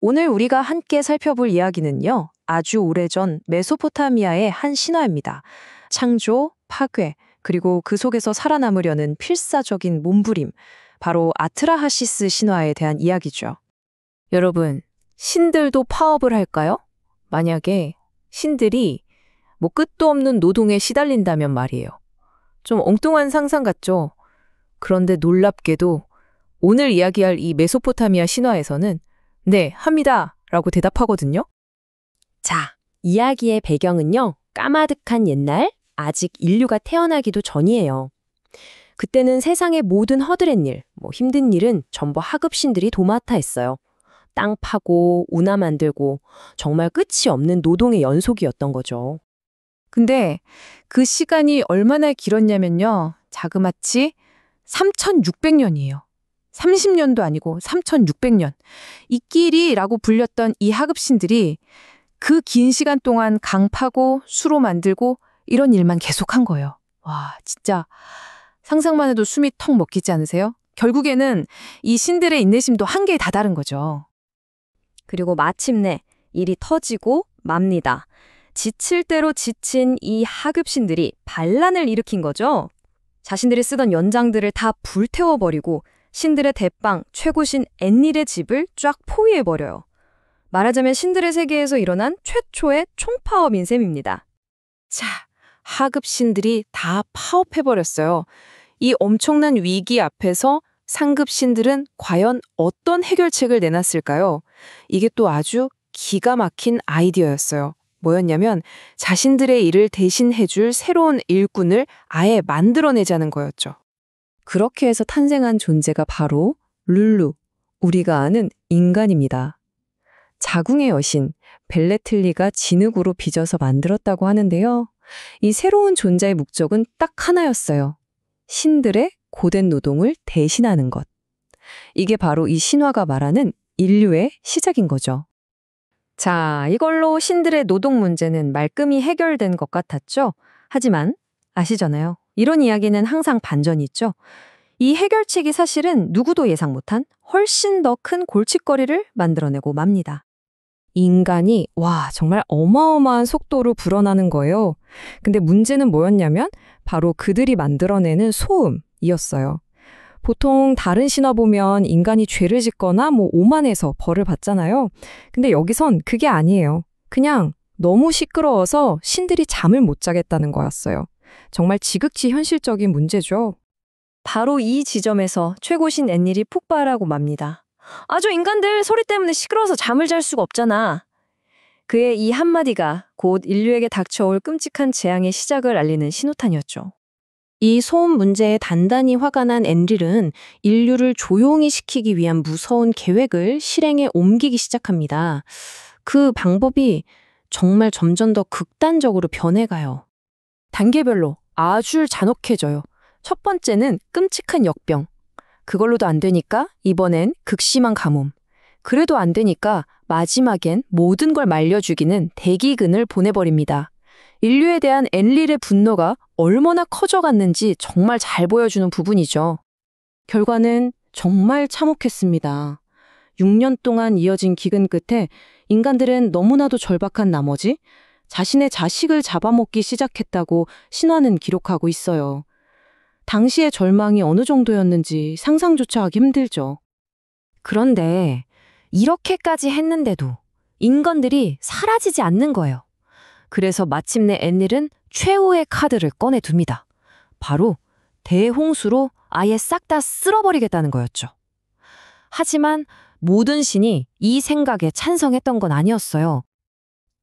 오늘 우리가 함께 살펴볼 이야기는요, 아주 오래전 메소포타미아의 한 신화입니다. 창조, 파괴, 그리고 그 속에서 살아남으려는 필사적인 몸부림, 바로 아트라하시스 신화에 대한 이야기죠. 여러분, 신들도 파업을 할까요? 만약에 신들이 끝도 없는 노동에 시달린다면 말이에요. 좀 엉뚱한 상상 같죠? 그런데 놀랍게도 오늘 이야기할 이 메소포타미아 신화에서는 네, 합니다 라고 대답하거든요. 자, 이야기의 배경은요, 까마득한 옛날, 아직 인류가 태어나기도 전이에요. 그때는 세상의 모든 허드렛 일, 힘든 일은 전부 하급신들이 도맡아 했어요. 땅 파고, 운하 만들고, 정말 끝이 없는 노동의 연속이었던 거죠. 근데 그 시간이 얼마나 길었냐면요, 자그마치 3,600년이에요. 30년도 아니고 3,600년. 이끼리라고 불렸던 이 하급신들이 그 긴 시간 동안 강 파고 수로 만들고 이런 일만 계속한 거예요. 와, 진짜 상상만 해도 숨이 턱 먹히지 않으세요? 결국에는 이 신들의 인내심도 한계에 다다른 거죠. 그리고 마침내 일이 터지고 맙니다. 지칠 대로 지친 이 하급신들이 반란을 일으킨 거죠. 자신들이 쓰던 연장들을 다 불태워버리고 신들의 대빵, 최고신 엔릴의 집을 쫙 포위해버려요. 말하자면 신들의 세계에서 일어난 최초의 총파업인 셈입니다. 자, 하급신들이 다 파업해버렸어요. 이 엄청난 위기 앞에서 상급신들은 과연 어떤 해결책을 내놨을까요? 이게 또 아주 기가 막힌 아이디어였어요. 뭐였냐면 자신들의 일을 대신해줄 새로운 일꾼을 아예 만들어내자는 거였죠. 그렇게 해서 탄생한 존재가 바로 룰루, 우리가 아는 인간입니다. 자궁의 여신, 벨레틀리가 진흙으로 빚어서 만들었다고 하는데요. 이 새로운 존재의 목적은 딱 하나였어요. 신들의 고된 노동을 대신하는 것. 이게 바로 이 신화가 말하는 인류의 시작인 거죠. 자, 이걸로 신들의 노동 문제는 말끔히 해결된 것 같았죠? 하지만 아시잖아요. 이런 이야기는 항상 반전이 있죠. 이 해결책이 사실은 누구도 예상 못한 훨씬 더 큰 골칫거리를 만들어내고 맙니다. 인간이 정말 어마어마한 속도로 불어나는 거예요. 근데 문제는 뭐였냐면 바로 그들이 만들어내는 소음이었어요. 보통 다른 신화 보면 인간이 죄를 짓거나 오만해서 벌을 받잖아요. 근데 여기선 그게 아니에요. 그냥 너무 시끄러워서 신들이 잠을 못 자겠다는 거였어요. 정말 지극히 현실적인 문제죠. 바로 이 지점에서 최고신 엔릴이 폭발하고 맙니다. 저 인간들 소리 때문에 시끄러워서 잠을 잘 수가 없잖아. 그의 이 한마디가 곧 인류에게 닥쳐올 끔찍한 재앙의 시작을 알리는 신호탄이었죠. 이 소음 문제에 단단히 화가 난 엔릴은 인류를 조용히 시키기 위한 무서운 계획을 실행에 옮기기 시작합니다. 그 방법이 정말 점점 더 극단적으로 변해가요. 단계별로 아주 잔혹해져요. 첫 번째는 끔찍한 역병. 그걸로도 안 되니까 이번엔 극심한 가뭄. 그래도 안 되니까 마지막엔 모든 걸 말려 죽이는 대기근을 보내버립니다. 인류에 대한 엔릴의 분노가 얼마나 커져갔는지 정말 잘 보여주는 부분이죠. 결과는 정말 참혹했습니다. 6년 동안 이어진 기근 끝에 인간들은 너무나도 절박한 나머지 자신의 자식을 잡아먹기 시작했다고 신화는 기록하고 있어요. 당시의 절망이 어느 정도였는지 상상조차 하기 힘들죠. 그런데 이렇게까지 했는데도 인간들이 사라지지 않는 거예요. 그래서 마침내 엔릴은 최후의 카드를 꺼내둡니다. 바로 대홍수로 아예 싹 다 쓸어버리겠다는 거였죠. 하지만 모든 신이 이 생각에 찬성했던 건 아니었어요.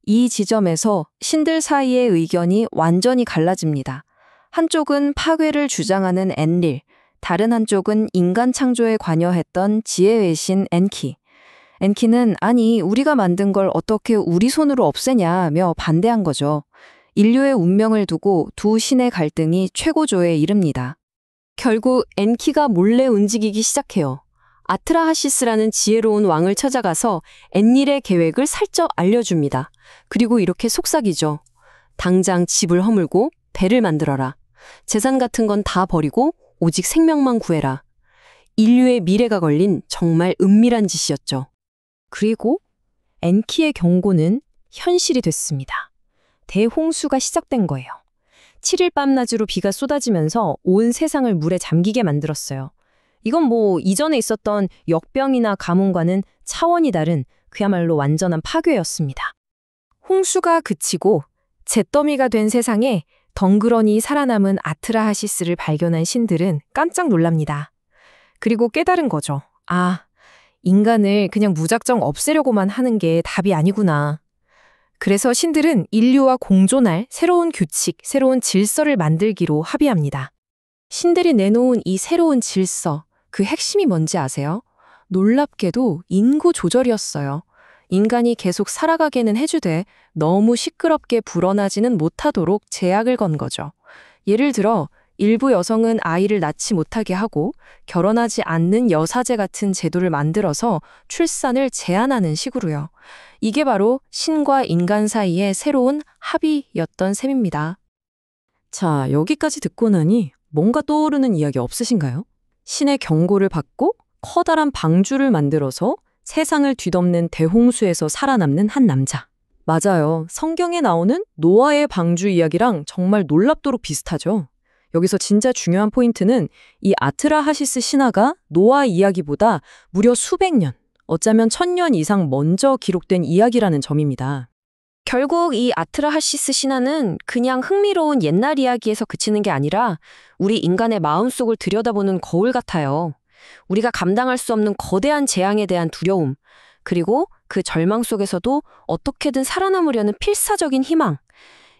이 지점에서 신들 사이의 의견이 완전히 갈라집니다. 한쪽은 파괴를 주장하는 엔릴, 다른 한쪽은 인간 창조에 관여했던 지혜의 신 엔키. 엔키는 아니 우리가 만든 걸 어떻게 우리 손으로 없애냐며 반대한 거죠. 인류의 운명을 두고 두 신의 갈등이 최고조에 이릅니다. 결국 엔키가 몰래 움직이기 시작해요. 아트라하시스라는 지혜로운 왕을 찾아가서 엔릴의 계획을 살짝 알려줍니다. 그리고 이렇게 속삭이죠. 당장 집을 허물고 배를 만들어라. 재산 같은 건 다 버리고 오직 생명만 구해라. 인류의 미래가 걸린 정말 은밀한 짓이었죠. 그리고 엔키의 경고는 현실이 됐습니다. 대홍수가 시작된 거예요. 7일 밤낮으로 비가 쏟아지면서 온 세상을 물에 잠기게 만들었어요. 이건 뭐 이전에 있었던 역병이나 가뭄과는 차원이 다른 그야말로 완전한 파괴였습니다. 홍수가 그치고 잿더미가 된 세상에 덩그러니 살아남은 아트라하시스를 발견한 신들은 깜짝 놀랍니다. 그리고 깨달은 거죠. 아, 인간을 그냥 무작정 없애려고만 하는 게 답이 아니구나. 그래서 신들은 인류와 공존할 새로운 규칙, 새로운 질서를 만들기로 합의합니다. 신들이 내놓은 이 새로운 질서, 그 핵심이 뭔지 아세요? 놀랍게도 인구 조절이었어요. 인간이 계속 살아가게는 해주되 너무 시끄럽게 불어나지는 못하도록 제약을 건 거죠. 예를 들어 일부 여성은 아이를 낳지 못하게 하고 결혼하지 않는 여사제 같은 제도를 만들어서 출산을 제한하는 식으로요. 이게 바로 신과 인간 사이의 새로운 합의였던 셈입니다. 자, 여기까지 듣고 나니 뭔가 떠오르는 이야기 없으신가요? 신의 경고를 받고 커다란 방주를 만들어서 세상을 뒤덮는 대홍수에서 살아남는 한 남자. 맞아요. 성경에 나오는 노아의 방주 이야기랑 정말 놀랍도록 비슷하죠. 여기서 진짜 중요한 포인트는 이 아트라하시스 신화가 노아 이야기보다 무려 수백 년, 어쩌면 1000년 이상 먼저 기록된 이야기라는 점입니다. 결국 이 아트라하시스 신화는 그냥 흥미로운 옛날 이야기에서 그치는 게 아니라 우리 인간의 마음속을 들여다보는 거울 같아요. 우리가 감당할 수 없는 거대한 재앙에 대한 두려움, 그리고 그 절망 속에서도 어떻게든 살아남으려는 필사적인 희망.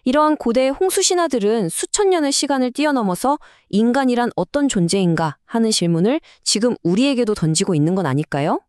이러한 고대의 홍수 신화들은 수천 년의 시간을 뛰어넘어서 인간이란 어떤 존재인가 하는 질문을 지금 우리에게도 던지고 있는 건 아닐까요?